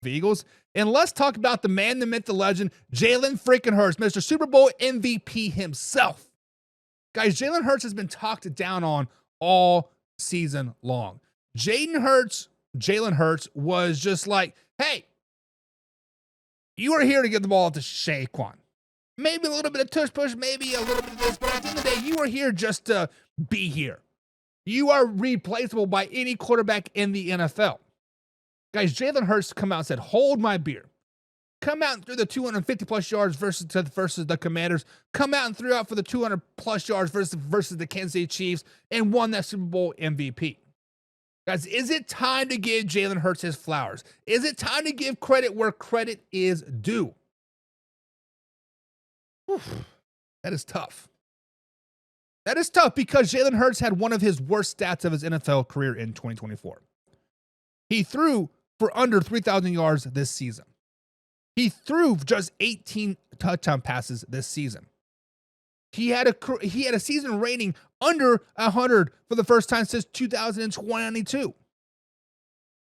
Eagles. And let's talk about the man, the myth, the legend, Jalen freaking Hurts, Mr. Super Bowl MVP himself. Guys, Jalen Hurts has been talked down on all season long. Jalen Hurts was just like, hey, you are here to get the ball to Saquon. Maybe a little bit of tush push, maybe a little bit of this, but at the end of the day, you are here just to be here. You are replaceable by any quarterback in the NFL. Guys, Jalen Hurts come out and said, hold my beer. Come out and threw the 250-plus yards versus the Commanders. Come out and threw out for the 200-plus yards versus the Kansas City Chiefs and won that Super Bowl MVP. Guys, is it time to give Jalen Hurts his flowers? Is it time to give credit where credit is due? That is tough. That is tough because Jalen Hurts had one of his worst stats of his NFL career in 2024. He threw for under 3,000 yards this season. He threw just 18 touchdown passes this season. He had a season rating under 100 for the first time since 2022.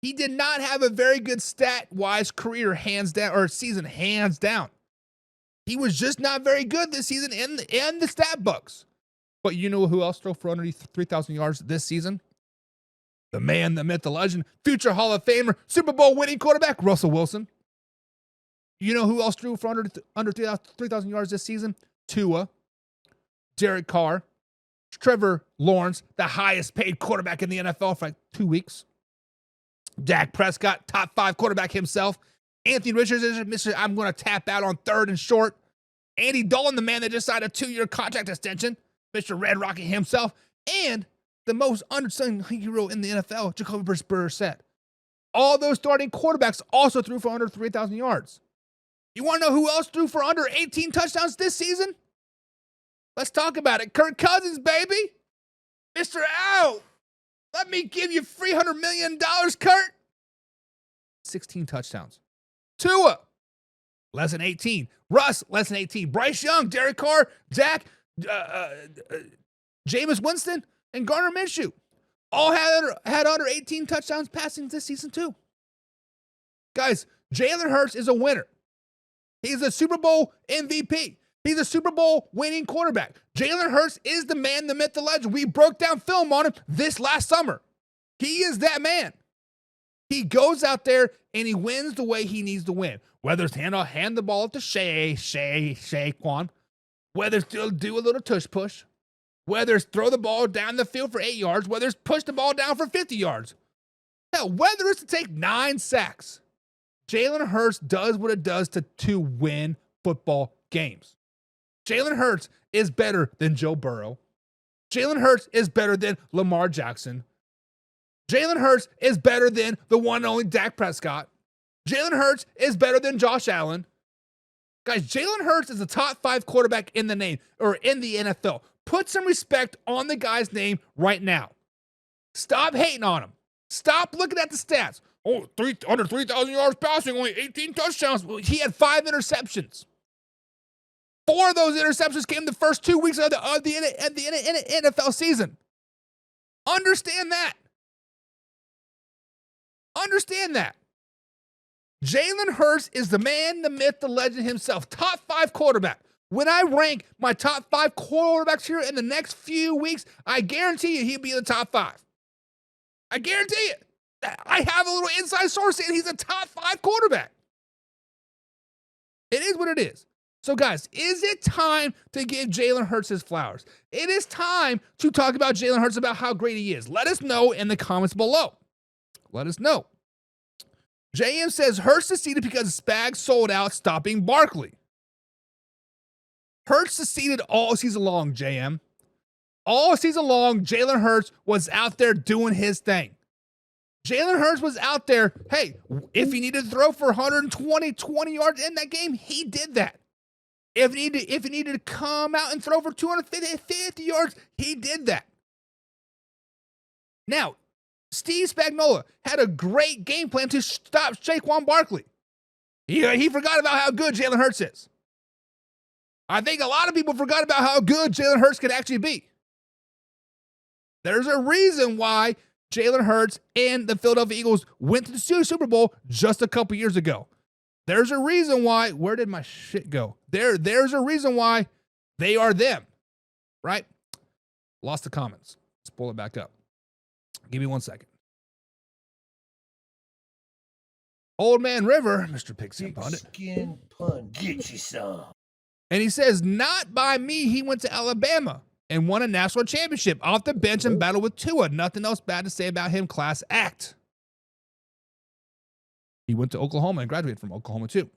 He did not have a very good stat-wise career hands down or season hands down. He was just not very good this season in the stat books. But you know who else threw for under 3,000 yards this season? The man, the myth, the legend, future Hall of Famer, Super Bowl winning quarterback, Russell Wilson. You know who else threw for under 3,000 yards this season? Tua, Derek Carr, Trevor Lawrence, the highest paid quarterback in the NFL for like 2 weeks. Dak Prescott, top 5 quarterback himself. Anthony Richardson, Mr. I'm going to tap out on third and short. Andy Dalton, the man that just signed a 2-year contract extension. Mr. Red Rocket himself. And the most undersung hero in the NFL, Jacoby Brissett. All those starting quarterbacks also threw for under 3,000 yards. You want to know who else threw for under 18 touchdowns this season? Let's talk about it. Kirk Cousins, baby. Mr. Ow. Let me give you $300 million, Kurt. 16 touchdowns. Tua, less than 18. Russ, less than 18. Bryce Young, Derek Carr, Dak, Jameis Winston, and Gardner Minshew all had under 18 touchdowns passing this season too. Guys, Jalen Hurts is a winner. He's a Super Bowl MVP. He's a Super Bowl winning quarterback. Jalen Hurts is the man, the myth, the legend. We broke down film on him this last summer. He is that man. He goes out there and he wins the way he needs to win. Whether it's hand the ball to Saquon, whether it's do a little tush push, whether it's throw the ball down the field for 8 yards, whether it's push the ball down for 50 yards. Hell, whether it's to take 9 sacks. Jalen Hurts does what it does to win football games. Jalen Hurts is better than Joe Burrow. Jalen Hurts is better than Lamar Jackson. Jalen Hurts is better than the one and only Dak Prescott. Jalen Hurts is better than Josh Allen. Guys, Jalen Hurts is a top 5 quarterback in the NFL. Put some respect on the guy's name right now. Stop hating on him. Stop looking at the stats. Under 3,000 yards passing, only 18 touchdowns. He had 5 interceptions. 4 of those interceptions came the first 2 weeks of the NFL season. Understand that. Understand that. Jalen Hurts is the man, the myth, the legend himself. Top 5 quarterback. When I rank my top 5 quarterbacks here in the next few weeks, I guarantee you he'll be in the top 5. I guarantee it. I have a little inside source saying he's a top 5 quarterback. It is what it is. So, guys, is it time to give Jalen Hurts his flowers? It is time to talk about Jalen Hurts, about how great he is. Let us know in the comments below. Let us know. JM says, Hurts succeeded because Spags sold out, stopping Barkley. Hurts succeeded all season long, JM. All season long, Jalen Hurts was out there doing his thing. Jalen Hurts was out there, hey, if he needed to throw for 20 yards in that game, he did that. If he needed to come out and throw for 250 yards, he did that. Now, Steve Spagnuolo had a great game plan to stop Saquon Barkley. He forgot about how good Jalen Hurts is. I think a lot of people forgot about how good Jalen Hurts could actually be. There's a reason why Jalen Hurts and the Philadelphia Eagles went to the Super Bowl just a couple years ago. There's a reason why. Where did my shit go? There's a reason why they are them, right? Lost the comments. Let's pull it back up. Give me 1 second. Old Man River, Mr. Pigskin Pundit. Pigskin Pundit. Get you some. And he says, not by me. He went to Alabama and won a national championship off the bench and battled with Tua. Nothing else bad to say about him. Class act. He went to Oklahoma and graduated from Oklahoma too.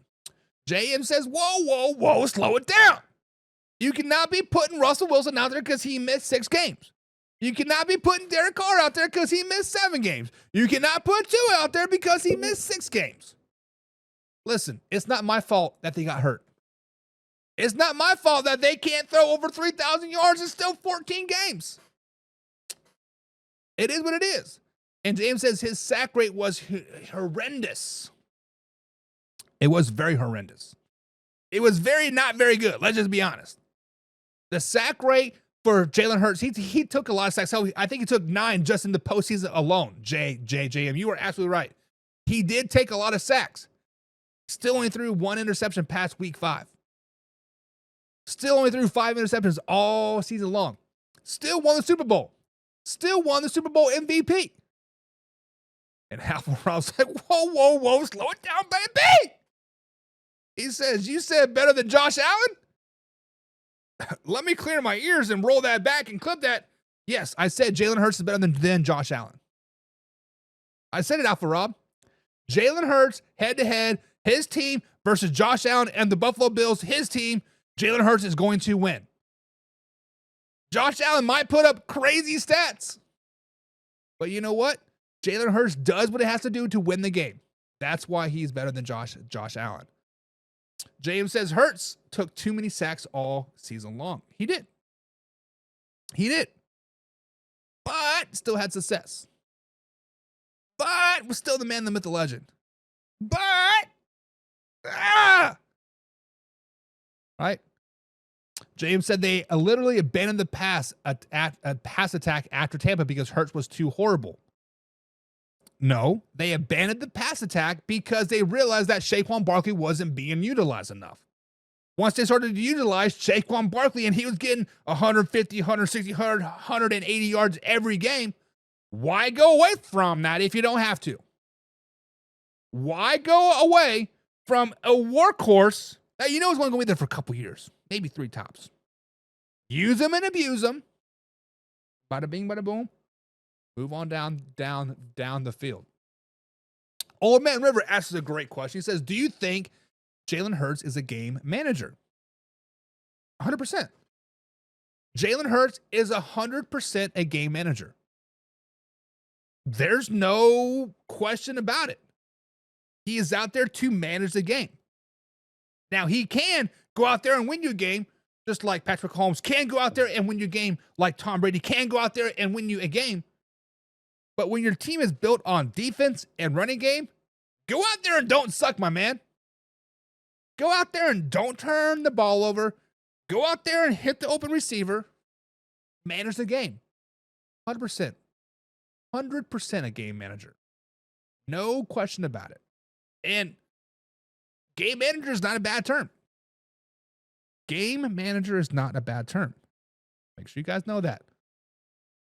JM says, whoa, slow it down. You cannot be putting Russell Wilson out there because he missed 6 games. You cannot be putting Derek Carr out there because he missed 7 games. You cannot put Tua out there because he missed 6 games. Listen, it's not my fault that they got hurt. It's not my fault that they can't throw over 3,000 yards in still 14 games. It is what it is. And James says his sack rate was horrendous. It was very horrendous. It was not very good. Let's just be honest. The sack rate for Jalen Hurts, he took a lot of sacks. I think he took 9 just in the postseason alone. JM, you were absolutely right. He did take a lot of sacks. Still only threw 1 interception past week 5. Still only threw 5 interceptions all season long. Still won the Super Bowl. Still won the Super Bowl MVP. And Half-Rob's like, whoa, slow it down, baby. He says, you said better than Josh Allen? Let me clear my ears and roll that back and clip that. Yes, I said Jalen Hurts is better than Josh Allen. I said it, Alpha Rob. Jalen Hurts, head-to-head, his team versus Josh Allen and the Buffalo Bills, his team, Jalen Hurts is going to win. Josh Allen might put up crazy stats. But you know what? Jalen Hurts does what it has to do to win the game. That's why he's better than Josh Allen. James says Hurts took too many sacks all season long. He did. But still had success. But was still the man, the myth, the legend. But, right? James said they literally abandoned the pass attack after Tampa because Hurts was too horrible. No, they abandoned the pass attack because they realized that Saquon Barkley wasn't being utilized enough. Once they started to utilize Saquon Barkley and he was getting 150, 160, 180 yards every game, why go away from that if you don't have to? Why go away from a workhorse that you know is going to be there for a couple years, maybe 3 tops? Use them and abuse them. Bada bing, bada boom. Move on down the field. Old Man River asks a great question. He says, do you think Jalen Hurts is a game manager? 100%. Jalen Hurts is 100% a game manager. There's no question about it. He is out there to manage the game. Now, he can go out there and win you a game, just like Patrick Mahomes can go out there and win you a game, like Tom Brady can go out there and win you a game. But when your team is built on defense and running game, go out there and don't suck, my man. Go out there and don't turn the ball over. Go out there and hit the open receiver. Manage the game. 100%. 100% a game manager. No question about it. And game manager is not a bad term. Game manager is not a bad term. Make sure you guys know that.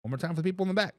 One more time for the people in the back.